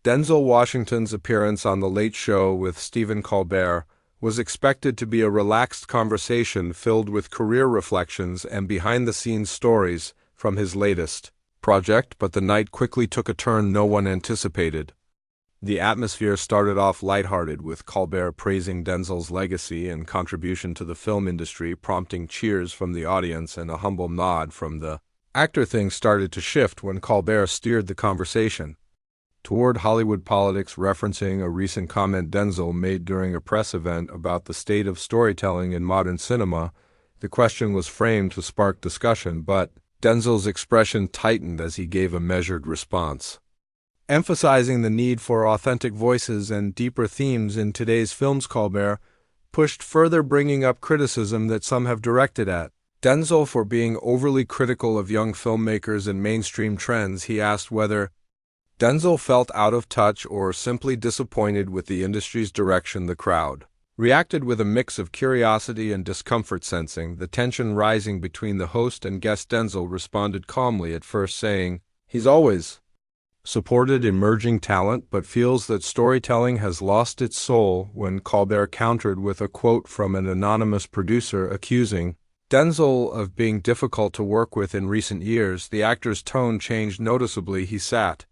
Denzel Washington's appearance on The Late Show with Stephen Colbert was expected to be a relaxed conversation filled with career reflections and behind-the-scenes stories from his latest project, but the night quickly took a turn no one anticipated. The atmosphere started off lighthearted, with Colbert praising Denzel's legacy and contribution to the film industry, prompting cheers from the audience and a humble nod from the actor. Things started to shift when Colbert steered the conversation toward Hollywood politics, referencing a recent comment Denzel made during a press event about the state of storytelling in modern cinema. The question was framed to spark discussion, but Denzel's expression tightened as he gave a measured response, emphasizing the need for authentic voices and deeper themes in today's films. Colbert pushed further, bringing up criticism that some have directed at Denzel for being overly critical of young filmmakers and mainstream trends. He asked whether Denzel felt out of touch or simply disappointed with the industry's direction. The crowd reacted with a mix of curiosity and discomfort, sensing the tension rising between the host and guest. Denzel responded calmly, at first saying he's always supported emerging talent but feels that storytelling has lost its soul, when Colbert countered with a quote from an anonymous producer accusing Denzel of being difficult to work with in recent years. The actor's tone changed noticeably. He sat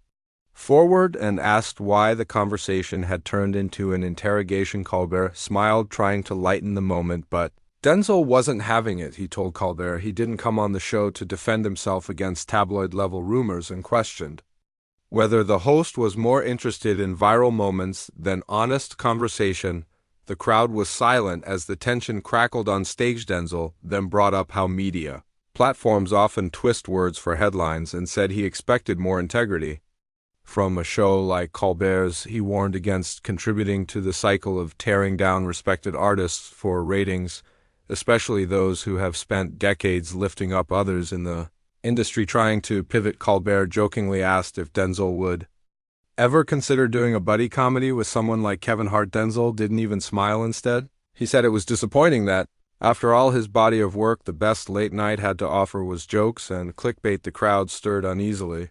forward and asked why the conversation had turned into an interrogation. Colbert smiled, trying to lighten the moment, but Denzel wasn't having it. He told Colbert he didn't come on the show to defend himself against tabloid-level rumors, and questioned whether the host was more interested in viral moments than honest conversation. The crowd was silent as the tension crackled on stage. Denzel then brought up how media platforms often twist words for headlines and said he expected more integrity from a show like Colbert's. He warned against contributing to the cycle of tearing down respected artists for ratings, especially those who have spent decades lifting up others in the industry. Trying to pivot, Colbert jokingly asked if Denzel would ever consider doing a buddy comedy with someone like Kevin Hart. Denzel didn't even smile. Instead, he said it was disappointing that, after all his body of work, the best late night had to offer was jokes and clickbait. The crowd stirred uneasily,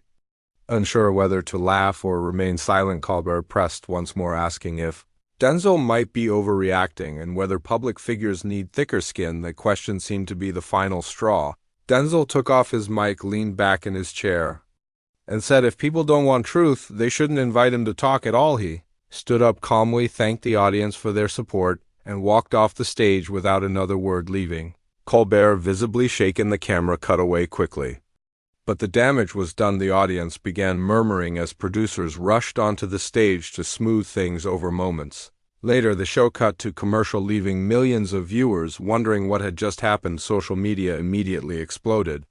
unsure whether to laugh or remain silent. Colbert pressed once more, asking if Denzel might be overreacting and whether public figures need thicker skin. The question seemed to be the final straw. Denzel took off his mic, leaned back in his chair, and said if people don't want truth, they shouldn't invite him to talk at all. He stood up calmly, thanked the audience for their support, and walked off the stage without another word, leaving Colbert visibly shaken. The camera cut away quickly, but the damage was done. The audience began murmuring as producers rushed onto the stage to smooth things over. Moments later, the show cut to commercial, leaving millions of viewers wondering what had just happened. Social media immediately exploded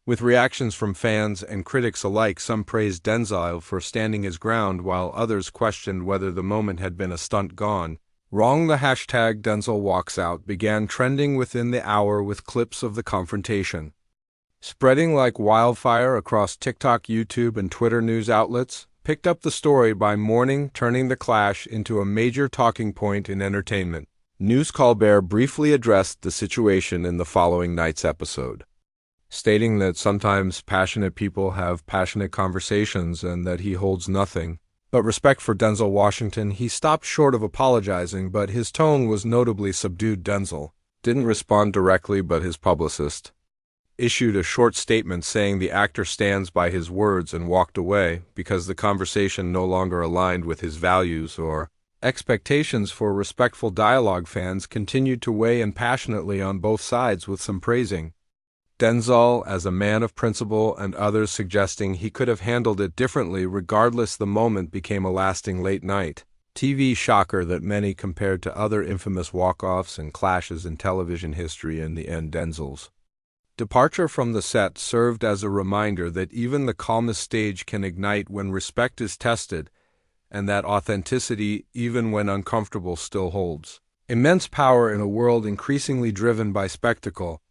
with reactions from fans and critics alike. Some praised Denzel for standing his ground, while others questioned whether the moment had been a stunt gone wrong. The hashtag Denzel Walks Out began trending within the hour, with clips of the confrontation spreading like wildfire across TikTok, YouTube, and Twitter. News outlets picked up the story by morning, turning the clash into a major talking point in entertainment news. Colbert briefly addressed the situation in the following night's episode, stating that sometimes passionate people have passionate conversations and that he holds nothing but respect for Denzel Washington. He stopped short of apologizing, but his tone was notably subdued. Denzel didn't respond directly, but his publicist issued a short statement saying the actor stands by his words and walked away because the conversation no longer aligned with his values or expectations for respectful dialogue. Fans continued to weigh in passionately on both sides, with some praising Denzel as a man of principle and others suggesting he could have handled it differently. Regardless, the moment became a lasting late-night TV shocker that many compared to other infamous walk-offs and clashes in television history. In the end, Denzel's departure from the set served as a reminder that even the calmest stage can ignite when respect is tested, and that authenticity, even when uncomfortable, still holds immense power in a world increasingly driven by spectacle.